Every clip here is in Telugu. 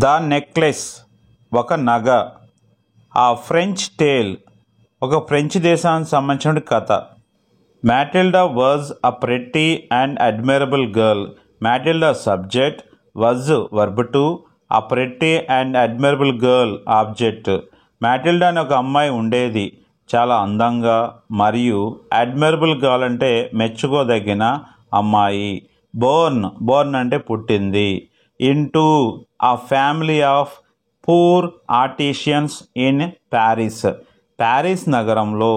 ద నెక్లెస్ ఒక నగ. ఆ ఫ్రెంచ్ టేల్ ఒక ఫ్రెంచ్ దేశానికి సంబంధించిన కథ. Matilda was a pretty and admirable girl. Matilda subject, was verb two, a pretty and admirable girl object. Matilda అని ఒక అమ్మాయి ఉండేది, చాలా అందంగా మరియు అడ్మైరబుల్ గర్ల్ అంటే మెచ్చుకోదగిన అమ్మాయి. బోర్న్ అంటే పుట్టింది. ఇంటూ ఆ family of poor artisans in Paris. Paris నగరంలో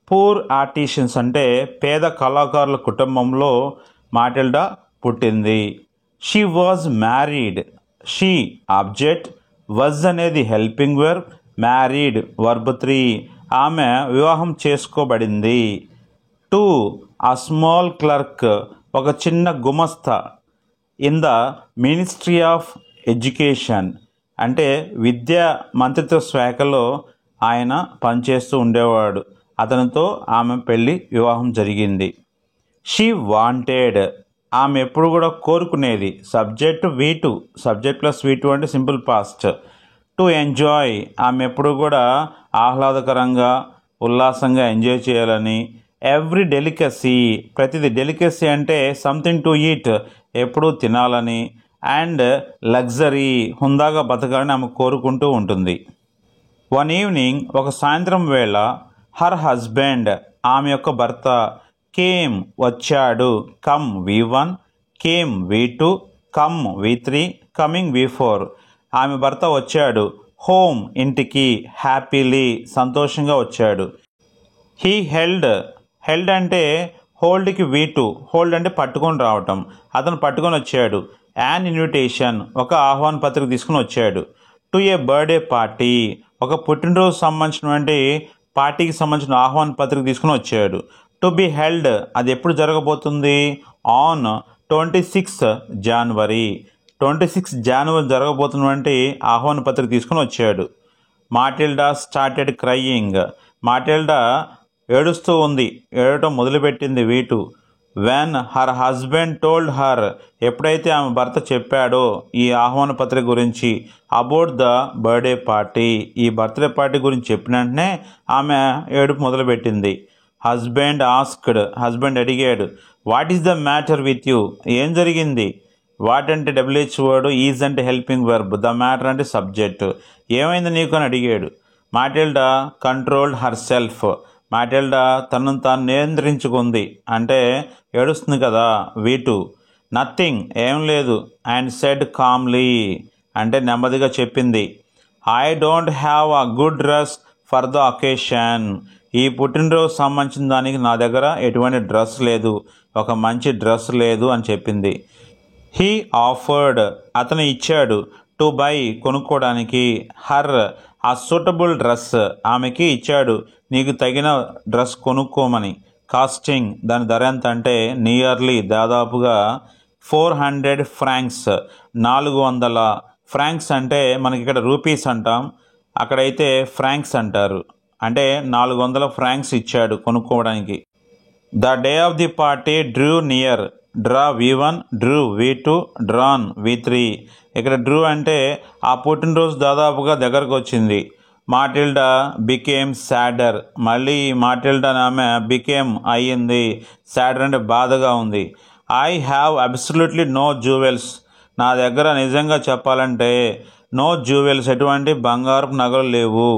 పూర్ ఆర్టిషియన్స్ అంటే పేద కళాకారుల కుటుంబంలో మాటిల్డా పుట్టింది. She was married. She object, was అనేది హెల్పింగ్ వర్బ్, మ్యారీడ్ వర్బ్ 3. ఆమె వివాహం చేసుకోబడింది. టు ఆ స్మాల్ క్లర్క్ ఒక చిన్న గుమస్తా. In the ministry of education అంటే విద్యా మంత్రిత్వ శాఖలో ఆయన పనిచేస్తూ ఉండేవాడు. అతనితో ఆమె వివాహం జరిగింది. షీ వాంటెడ్ ఆమె ఎప్పుడు కూడా కోరుకునేది. Subject V2, subject plus V2 అంటే సింపుల్ పాస్ట్. టు ఎంజాయ్ ఆమె ఎప్పుడు కూడా ఆహ్లాదకరంగా ఉల్లాసంగా ఎంజాయ్ చేయాలని. ఎవ్రీ డెలికసీ ప్రతిదీ, డెలికసీ అంటే సంథింగ్ టు ఈట్ ఎప్పుడూ తినాలని. అండ్ లగ్జరీ హుందాగా బతకాలని ఆమె కోరుకుంటూ ఉంటుంది. వన్ ఈవినింగ్ ఒక సాయంత్రం వేళ హర్ హస్బెండ్ ఆమె యొక్క భర్త కేమ్ వచ్చాడు. Come V1, came V2, come V3, coming V4. ఆమె భర్త వచ్చాడు. హోమ్ ఇంటికి, హ్యాపీలీ సంతోషంగా వచ్చాడు. హీ హెల్డ్ అంటే హోల్డ్కి V2, హోల్డ్ అంటే పట్టుకొని రావటం. అతను పట్టుకొని వచ్చాడు. యాన్ ఇన్విటేషన్ ఒక ఆహ్వాన పత్రిక తీసుకుని వచ్చాడు. టు ఏ బర్త్డే పార్టీ ఒక పుట్టినరోజు సంబంధించినటువంటి పార్టీకి సంబంధించిన ఆహ్వాన పత్రిక తీసుకుని వచ్చాడు. టు బి హెల్డ్ అది ఎప్పుడు జరగబోతుంది? ఆన్ 26 జనవరి. 26 జనవరి జరగబోతున్నటువంటి ఆహ్వాన పత్రిక తీసుకుని వచ్చాడు. మాటిల్డా స్టార్టెడ్ క్రయింగ్ మాటిల్డా ఏడుస్తూ ఉంది, ఏడటం మొదలుపెట్టింది V2. When her husband told her ఎప్పుడైతే ఆమె భర్త చెప్పాడో ఈ ఆహ్వాన పత్రిక గురించి, అబౌట్ ద బర్త్డే పార్టీ ఈ బర్త్డే పార్టీ గురించి చెప్పిన వెంటనే ఆమె ఏడుపు మొదలుపెట్టింది. హస్బెండ్ ఆస్క్డ్ హస్బెండ్ అడిగాడు. What is the matter with you ఏం జరిగింది? వాట్ అంటే WH వర్డ్, ఈజ్ అంటే హెల్పింగ్ వర్బ్, ద మ్యాటర్ అంటే సబ్జెక్ట్. ఏమైంది నీకు అని అడిగాడు. మాటిల్డా కంట్రోల్డ్ హర్ సెల్ఫ్ మాటిల్డా తనను తాను నియంత్రించుకుంది అంటే ఏడుస్తుంది కదా V2. నథింగ్ ఏం లేదు. అండ్ సెడ్ కామ్లీ అంటే నెమ్మదిగా చెప్పింది. I don't have a good dress for the occasion ఈ పుట్టినరోజు సంబంధించిన దానికి నా దగ్గర ఎటువంటి డ్రెస్ లేదు, ఒక మంచి డ్రెస్ లేదు అని చెప్పింది. హీ ఆఫర్డ్ అతను ఇచ్చాడు. టు బై కొనుక్కోవడానికి. హర్ ఆ సూటబుల్ డ్రెస్ ఆమెకి ఇచ్చాడు, నీకు తగిన డ్రెస్ కొనుక్కోమని. కాస్టింగ్ దాని ధర ఎంత అంటే నియర్లీ దాదాపుగా 400 ఫ్రాంక్స్ 400 ఫ్రాంక్స్ అంటే మనకి ఇక్కడ రూపీస్ అంటాం, అక్కడైతే ఫ్రాంక్స్ అంటారు. అంటే 400 ఫ్రాంక్స్ ఇచ్చాడు కొనుక్కోవడానికి. The day of the party Drew near. Draw V1, Drew V2, drawn V3. ఇక్కడ డ్రూ అంటే ఆ పుట్టినరోజు దాదాపుగా దగ్గరకు వచ్చింది. మాటిల్డా బికేమ్ సాడర్ మళ్ళీ మాటిల్డా ఆమె బికేమ్ అయ్యింది. సాడర్ అంటే బాధగా ఉంది. I have absolutely no jewels నా దగ్గర నిజంగా చెప్పాలంటే నో జ్యువెల్స్ ఎటువంటి బంగారపు నగలు లేవు.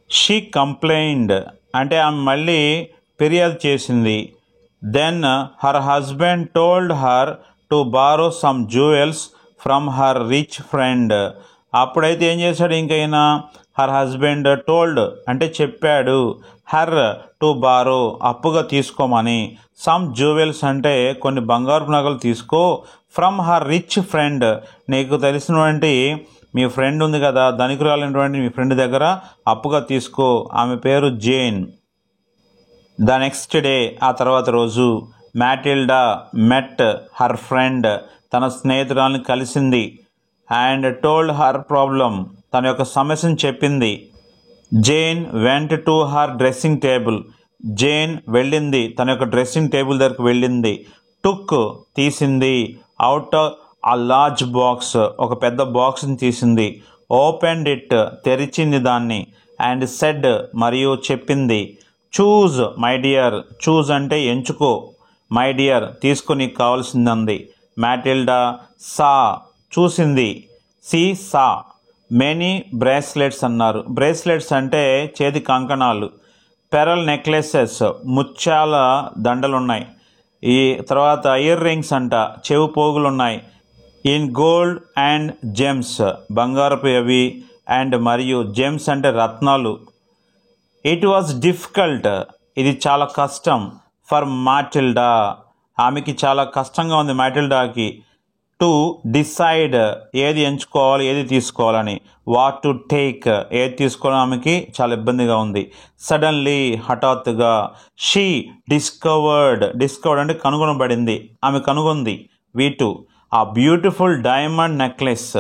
షీ కంప్లైండ్ అంటే ఆమె మళ్ళీ ఫిర్యాదు చేసింది. Then her husband told her to borrow some jewels from her rich friend. అప్పుడైతే ఏం చేశాడు ఇంకైనా, హర్ హస్బెండ్ టోల్డ్ అంటే చెప్పాడు, హర్ టు బారో అప్పుగా తీసుకోమని, సమ్ జ్యువెల్స్ అంటే కొన్ని బంగారు నగలు తీసుకో, ఫ్రమ్ హర్ రిచ్ ఫ్రెండ్ నీకు తెలిసినటువంటి మీ ఫ్రెండ్ ఉంది కదా ధనికురాలైనటువంటి మీ ఫ్రెండ్ దగ్గర అప్పుగా తీసుకో. ఆమె పేరు జేన్. ద నెక్స్ట్ డే ఆ తర్వాత రోజు మాటిల్డా మెట్ హర్ ఫ్రెండ్ తన స్నేహితురాలను కలిసింది. అండ్ టోల్డ్ హర్ ప్రాబ్లం తన యొక్క సమస్యను చెప్పింది. Jane went to her dressing table Jane వెళ్ళింది తన యొక్క డ్రెస్సింగ్ టేబుల్ దగ్గరకు వెళ్ళింది. టుక్ తీసింది. ఆ లార్జ్ బాక్స్, ఒక పెద్ద బాక్స్ని తీసింది. ఓపెన్డ్ ఇట్, తెరిచింది దాన్ని. అండ్ సెడ్, మరియు చెప్పింది. చూజ్ మై డియర్, చూజ్ అంటే ఎంచుకో, మై డియర్ తీసుకు నీకు కావాల్సింది అంది. మ్యాటిల్డా సా, చూసింది. సి సా మెనీ బ్రేస్లెట్స్ అన్నారు. బ్రేస్లెట్స్ అంటే చేతి కంకణాలు. పెరల్ నెక్లెసెస్, ముత్యాల దండలు ఉన్నాయి. ఈ తర్వాత ఇయర్ రింగ్స్ అంట, చెవు పోగులు ఉన్నాయి. ఇన్ గోల్డ్ అండ్ జెమ్స్, బంగారపు అవి. అండ్ మరియు జెమ్స్ అంటే రత్నాలు. ఇట్ వాజ్ డిఫికల్ట్, ఇది చాలా కష్టం. ఫర్ మాటిల్డా, ఆమెకి చాలా కష్టంగా ఉంది మాటిల్డాకి. టు డిసైడ్, ఏది ఎంచుకోవాలి ఏది తీసుకోవాలని. వాట్ టు టేక్, ఏది తీసుకోవాలని ఆమెకి చాలా ఇబ్బందిగా ఉంది. సడన్లీ, హఠాత్తుగా. షీ డిస్కవర్డ్ అంటే కనుగొనబడింది, ఆమె కనుగొంది. వీటు ఆ బ్యూటిఫుల్ డైమండ్ నెక్లెస్,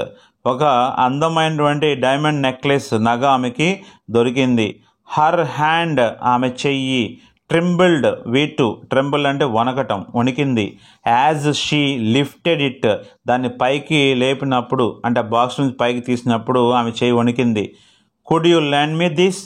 ఒక అందమైనటువంటి డైమండ్ నెక్లెస్ నగ ఆమెకి దొరికింది. హర్ హ్యాండ్, ఆమె చెయ్యి. ట్రింబుల్డ్, వీటు ట్రింబుల్ అంటే వణకటం, వణికింది. యాజ్ షీ లిఫ్టెడ్ ఇట్, దాన్ని పైకి లేపినప్పుడు అంటే బాక్స్ నుంచి పైకి తీసినప్పుడు ఆమె చెయ్యి వణికింది. Could you lend me this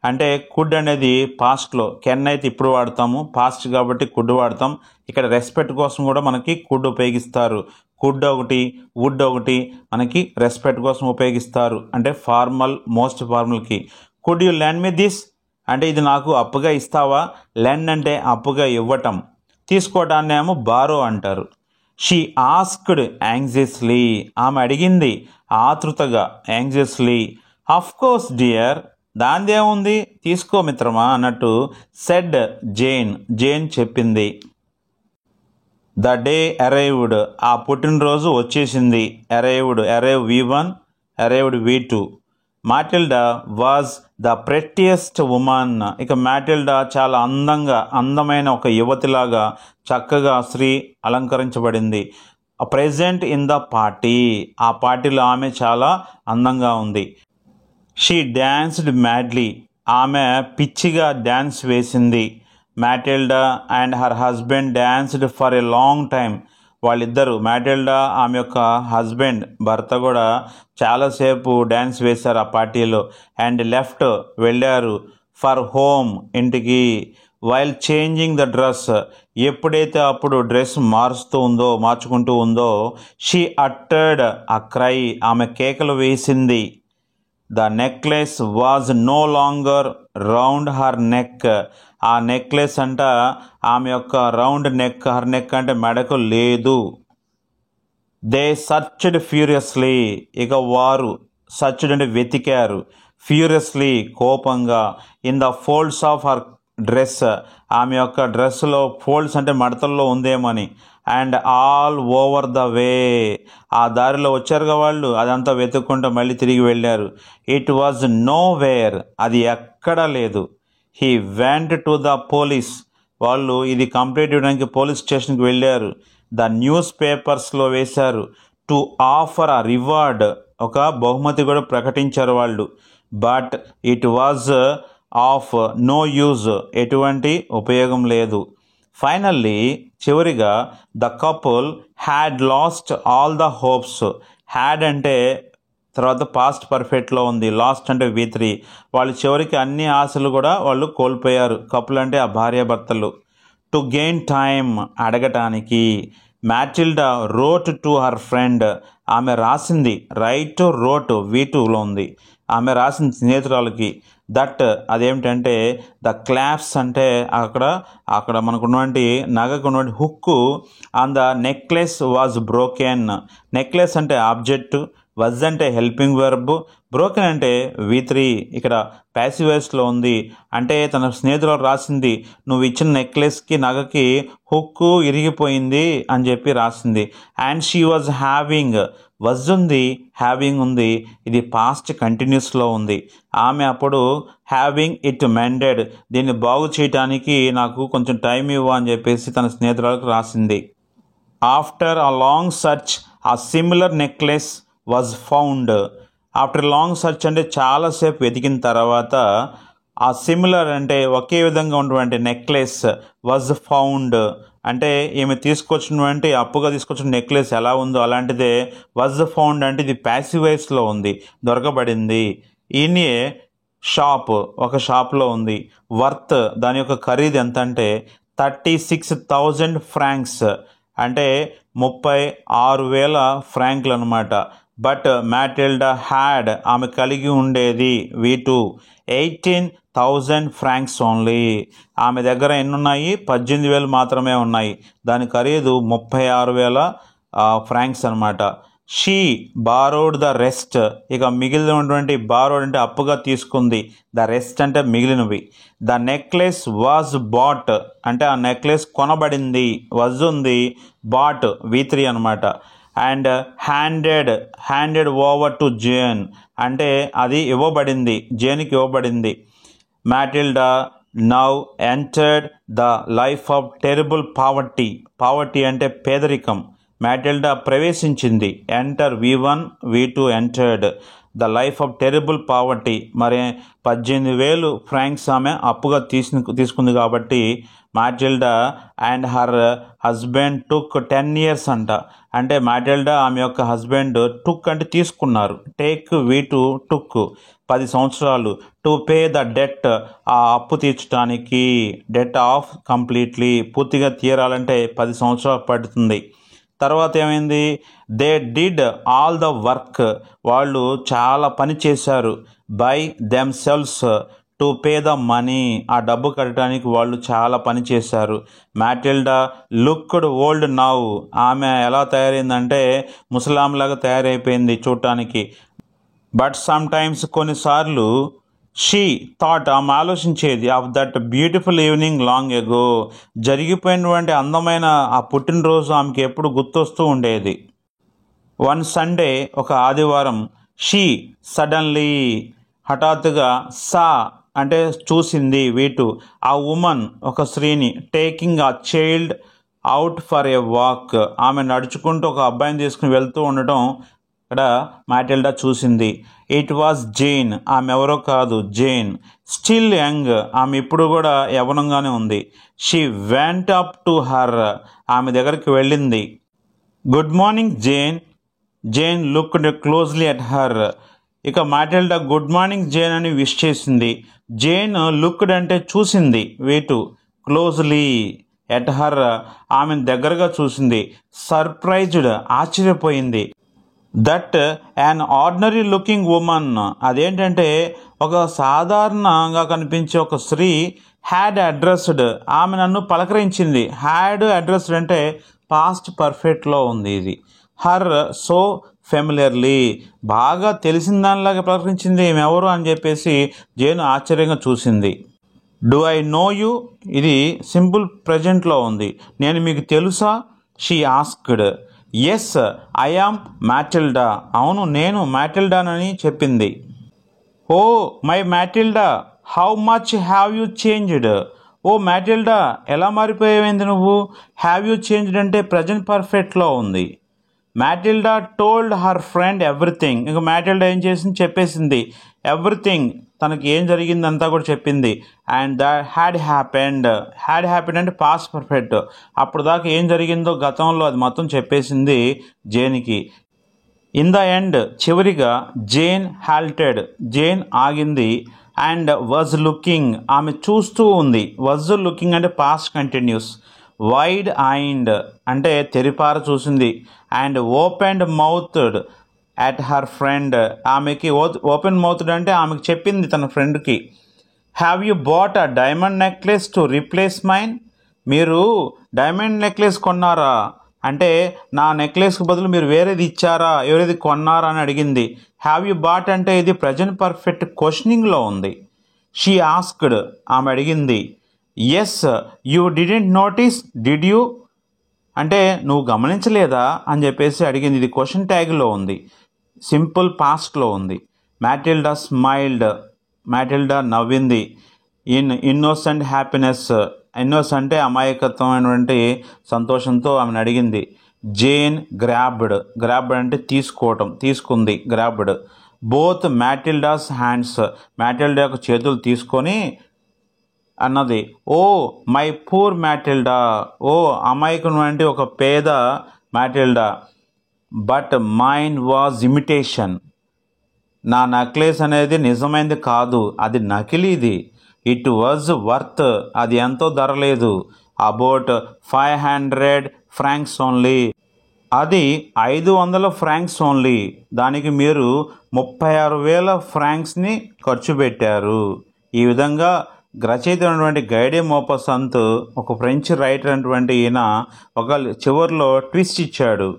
అంటే కుడ్ అనేది పాస్ట్లో, కెన్ అయితే ఇప్పుడు వాడతాము, పాస్ట్ కాబట్టి కుడ్ వాడతాం. ఇక్కడ రెస్పెక్ట్ కోసం కూడా మనకి కుడ్ ఉపయోగిస్తారు. కుడ్ ఒకటి, వుడ్ ఒకటి మనకి రెస్పెక్ట్ కోసం ఉపయోగిస్తారు. అంటే ఫార్మల్, మోస్ట్ ఫార్మల్కి. Could you lend me this అంటే ఇది నాకు అప్పుగా ఇస్తావా. లెండ్ అంటే అప్పుగా ఇవ్వటం, తీసుకోవటాన్ని ఏమో బారో అంటారు. షీ ఆస్క్డ్ యాంగ్జియస్లీ, ఆమె అడిగింది ఆతృతగా, యాంగ్జియస్లీ. అఫ్ కోర్స్ డియర్, దాందేముంది, తీసుకో మిత్రమా అన్నట్టు. సెడ్ జేన్ చెప్పింది. ద డే అరైవ్డ్, ఆ పుట్టినరోజు వచ్చేసింది. Arrive V1, arrived V2. Matilda was the prettiest woman, ఇక మాటిల్డా చాలా అందమైన ఒక యువతిలాగా చక్కగా అలంకరించబడింది. ప్రెజెంట్ ఇన్ ద పార్టీ, ఆ పార్టీలో ఆమె చాలా అందంగా ఉంది. షీ డాన్స్డ్ మ్యాడ్లీ, ఆమె పిచ్చిగా డ్యాన్స్ వేసింది. Matilda and her husband danced for a long time, వాళ్ళిద్దరూ మాటిల్డా ఆమె యొక్క హస్బెండ్ భర్త కూడా చాలాసేపు డ్యాన్స్ వేశారు ఆ పార్టీలో. అండ్ లెఫ్ట్, వెళ్ళారు. ఫర్ హోమ్, ఇంటికి. వైల్ చేంజింగ్ ద డ్రెస్, ఎప్పుడైతే అప్పుడు డ్రెస్ మార్చుకుంటూ ఉందో. షీ అట్టర్డ్ అ క్రై, ఆమె కేకలు వేసింది. The necklace was no longer round her neck, ఆ నెక్లెస్ అంట ఆమె యొక్క రౌండ్ నెక్, హర్ నెక్ అంటే మెడకు లేదు. దే సర్చ్డ్ ఫ్యూరియస్లీ, ఇక వారు సర్చ్డ్ అంటే వెతికారు. ఫ్యూరియస్లీ, కోపంగా. In the folds of her dress, ఆమె యొక్క డ్రెస్లో ఫోల్డ్స్ అంటే మడతల్లో ఉందేమని. And all over the way, ఆ దారిలో వచ్చారుగా వాళ్ళు, అదంతా వెతుక్కుంటూ మళ్ళీ తిరిగి వెళ్ళారు. ఇట్ వాజ్ నో వేర్, అది ఎక్కడా లేదు. He went to the police, వాళ్ళు ఇది కంప్లైంట్ ఇవ్వడానికి పోలీస్ స్టేషన్కి వెళ్ళారు. ద న్యూస్ పేపర్స్లో వేశారు. టు ఆఫర్ అ రివార్డ్, ఒక బహుమతి కూడా ప్రకటించారు వాళ్ళు. But it was of no use, ఎటువంటి ఉపయోగం లేదు. ఫైనల్లీ, చివరిగా, the couple had lost all the hopes. Had అంటే తర్వాత పాస్ట్ పర్ఫెక్ట్లో ఉంది, లాస్ట్ అంటే V3. వాళ్ళు చివరికి అన్ని ఆశలు కూడా వాళ్ళు కోల్పోయారు. కపుల్ అంటే ఆ భార్యాభర్తలు. టు గెయిన్ టైమ్, అడగటానికి. మాటిల్డా రోట్ టు హర్ ఫ్రెండ్, ఆమె రాసింది. రైట్ రోట్ V2లో ఉంది, ఆమె రాసింది స్నేహితురాలకి. దట్, అదేమిటంటే ద క్లాప్స్ అంటే అక్కడ మనకున్నటువంటి నగకున్నటువంటి hook on the necklace was broken. Necklace అంటే ఆబ్జెక్ట్, వజ్ అంటే హెల్పింగ్ వెర్బ్, బ్రోకెన్ అంటే V3 ఇక్కడ ప్యాసివ్ వాయిస్లో ఉంది. అంటే తన స్నేహితురాలు రాసింది, నువ్వు ఇచ్చిన నెక్లెస్కి నగకి హుక్కు ఇరిగిపోయింది అని చెప్పి రాసింది. And she was having, was ఉంది, హ్యావింగ్ ఉంది, ఇది పాస్ట్ కంటిన్యూస్లో ఉంది. ఆమె అప్పుడు హ్యావింగ్ ఇట్ మెండెడ్, దీన్ని బాగు చేయటానికి నాకు కొంచెం టైం ఇవ్వు అని చెప్పేసి తన స్నేహితురాలకు రాసింది. After a long search a similar necklace was found. After long search అంటే చాలాసేపు వెతికిన తర్వాత ఆ సిమిలర్ అంటే ఒకే విధంగా ఉన్నటువంటి నెక్లెస్ వాజ్ ఫౌండ్, అంటే ఈమె తీసుకొచ్చినటువంటి అప్పుగా తీసుకొచ్చిన నెక్లెస్ ఎలా ఉందో అలాంటిదే వాజ్ ఫౌండ్ అంటే ఇది ప్యాసివ్ వాయిస్లో ఉంది, దొరకబడింది. ఈయనే ఒక షాప్లో ఉంది. వర్త్ దాని యొక్క ఖరీదు ఎంత అంటే 36,000 ఫ్రాంక్స్, అంటే 36,000 ఫ్రాంక్లు అనమాట. బట్ మ్యాటిల్డా హ్యాడ్ ఆమె కలిగి ఉండేది V2 18,000 ఫ్రాంక్స్ ఓన్లీ. ఆమె దగ్గర ఎన్ని ఉన్నాయి? 18,000 మాత్రమే ఉన్నాయి. దాని ఖరీదు 36,000 ఫ్రాంక్స్ అనమాట. షీ బారోడ్ ద రెస్ట్, ఇక మిగిలినటువంటి బారోడ్ అంటే అప్పుగా తీసుకుంది, ద రెస్ట్ అంటే మిగిలినవి. ద నెక్లెస్ వాజ్ బాట్ అంటే ఆ నెక్లెస్ కొనబడింది, వాజ్ ఉంది, బాట్ V3 అనమాట. And handed over to Jane అంటే అది ఇవ్వబడింది, జేన్కి ఇవ్వబడింది. Matilda now entered the life of terrible poverty అంటే పేదరికం. మ్యాటిల్డా ప్రవేశించింది, enter V1 V2 entered the life of terrible poverty. మరి 18,000 ఫ్రాంక్స్ ఆమె అప్పుగా తీసుకుంది కాబట్టి Matilda and her husband took 10 years అంట. అంటే మ్యాటిల్డా ఆమె యొక్క హస్బెండ్ టుక్ అంటే తీసుకున్నారు, టేక్ V2 టుక్ 10 సంవత్సరాలు, టు పే ద డెట్ ఆ అప్పు తీర్చడానికి, డెట్ ఆఫ్ కంప్లీట్లీ పూర్తిగా తీరాలంటే 10 సంవత్సరాలు పడుతుంది. తర్వాత ఏమైంది? They did all the work వాళ్ళు చాలా పని చేశారు. By themselves to pay the money ఆ డబ్బు కట్టడానికి వాళ్ళు చాలా పని చేశారు. మ్యాటిల్డా లుక్డ్ ఓల్డ్ నౌ ఆమె ఎలా తయారైందంటే ముసలాంలాగా తయారైపోయింది చూడటానికి. బట్ సమ్ టైమ్స్ కొన్నిసార్లు షీ థాట్ ఆమె ఆలోచించేది of that beautiful evening long ago జరిగిపోయినటువంటి అందమైన ఆ పుట్టినరోజు ఆమెకి ఎప్పుడు గుర్తొస్తూ ఉండేది. వన్ సండే ఒక ఆదివారం షీ సడన్లీ హఠాత్తుగా సా అంటే చూసింది V2 ఆ ఉమన్ ఒక స్త్రీని taking a child out for a walk ఆమె నడుచుకుంటూ ఒక అబ్బాయిని తీసుకుని వెళ్తూ ఉండటం ఇక్కడ మ్యాటిల్డా చూసింది. ఇట్ వాజ్ జేన్ ఆమె ఎవరో కాదు, జేన్. స్టిల్ యంగ్ ఆమె ఇప్పుడు కూడా యవ్వనంగానే ఉంది. She went up to her ఆమె దగ్గరికి వెళ్ళింది. Good morning Jane. Jane looked closely at her. ఇక మ్యాటిల్డా గుడ్ మార్నింగ్ జేన్ అని విష్ చేసింది. జేన్ లుక్డ్ అంటే చూసింది V2 క్లోజ్లీ ఎట్ హర్ ఆమెను దగ్గరగా చూసింది. సర్ప్రైజ్డ్ ఆశ్చర్యపోయింది. That an ordinary looking woman అదేంటంటే ఒక సాధారణంగా కనిపించే ఒక స్త్రీ హ్యాడ్ అడ్రస్డ్ ఆమె నన్ను పలకరించింది. హ్యాడ్ అడ్రస్డ్ అంటే పాస్ట్ పర్ఫెక్ట్లో ఉంది ఇది. హర్ సో ఫెమిలియర్లీ బాగా తెలిసిన దానిలాగా పలకరించింది, ఈమెవరు అని చెప్పేసి జేను ఆశ్చర్యంగా చూసింది. డూ ఐ నో యూ ఇది సింపుల్ ప్రజెంట్లో ఉంది. నేను మీకు తెలుసా? She asked. Yes I am Matilda అవును నేను మ్యాటిల్డానని చెప్పింది. Oh my Matilda how much have you changed. Oh Matilda ఎలా మారిపోయావేంది నువ్వు? హ్యావ్ యూ చేంజ్డ్ అంటే ప్రజెంట్ పర్ఫెక్ట్లో ఉంది. Matilda told her friend everything. ఇంక మ్యాటిల్డా ఏం చేసింది? చెప్పేసింది ఎవ్రీథింగ్, తనకి ఏం జరిగిందంతా కూడా చెప్పింది. అండ్ దట్ హ్యాడ్ హ్యాపెండ్ అంటే పాస్ట్ పర్ఫెక్ట్, అప్పుడు దాకా ఏం జరిగిందో గతంలో అది మొత్తం చెప్పేసింది జేన్కి. ఇన్ ద ఎండ్ చివరిగా జేన్ హాల్టెడ్ జేన్ ఆగింది. అండ్ వాజ్ లుకింగ్ ఆమె చూస్తూ ఉంది. వాజ్ లుకింగ్ అంటే పాస్ట్ కంటిన్యూస్. వైడ్ ఐండ్ అంటే తెరిపార చూసింది. And opened mouthed at her friend ఆమెకి ఓపెన్ మౌత్డ్ అంటే ఆమెకి చెప్పింది తన ఫ్రెండ్కి. Have you bought a diamond necklace to replace mine. మీరు డైమండ్ నెక్లెస్ కొన్నారా అంటే నా నెక్లెస్కి బదులు మీరు వేరేది ఇచ్చారా, ఎవరేది కొన్నారా అని అడిగింది. హ్యావ్ యూ బాట్ అంటే ఇది ప్రజెంట్ పర్ఫెక్ట్ క్వశ్చనింగ్లో ఉంది. షీ ఆస్క్డ్ ఆమె అడిగింది. Yes you didn't notice did you అంటే నువ్వు గమనించలేదా అని చెప్పేసి అడిగింది. ఇది క్వశ్చన్ ట్యాగ్లో ఉంది, సింపుల్ పాస్ట్లో ఉంది. మ్యాటిల్డా స్మైల్డ్ మ్యాటిల్డా నవ్వింది. ఇన్నోసెంట్ హ్యాపీనెస్ అంటే అమాయకత్వమైనటువంటి సంతోషంతో ఆమెను అడిగింది. జేన్ గ్రాబ్డ్ అంటే తీసుకుంది. గ్రాబ్డ్ బోత్ మ్యాటిల్డాస్ హ్యాండ్స్ మ్యాటిల్డా యొక్క చేతులు తీసుకొని అన్నది. ఓ మై పూర్ మ్యాటిల్డా, ఓ అమాయకునటువంటి ఒక పేద మ్యాటిల్డా, బట్ మైన్ వాజ్ ఇమిటేషన్. నా నెక్లెస్ అనేది నిజమైనది కాదు, అది నకిలీది. ఇట్ వాజ్ వర్త్, అది ఎంతో ధర లేదు. అబౌట్ 500 ఫ్రాంక్స్ ఓన్లీ, అది 500 ఫ్రాంక్స్ ఓన్లీ. దానికి మీరు 36,000 ఫ్రాంక్స్ని ఖర్చు పెట్టారు. ఈ విధంగా రచయిత అయినటువంటి గై డి మోపాసంత్, ఒక ఫ్రెంచ్ రైటర్ అయినటువంటి ఈయన ఒక చివరిలో ట్విస్ట్ ఇచ్చాడు.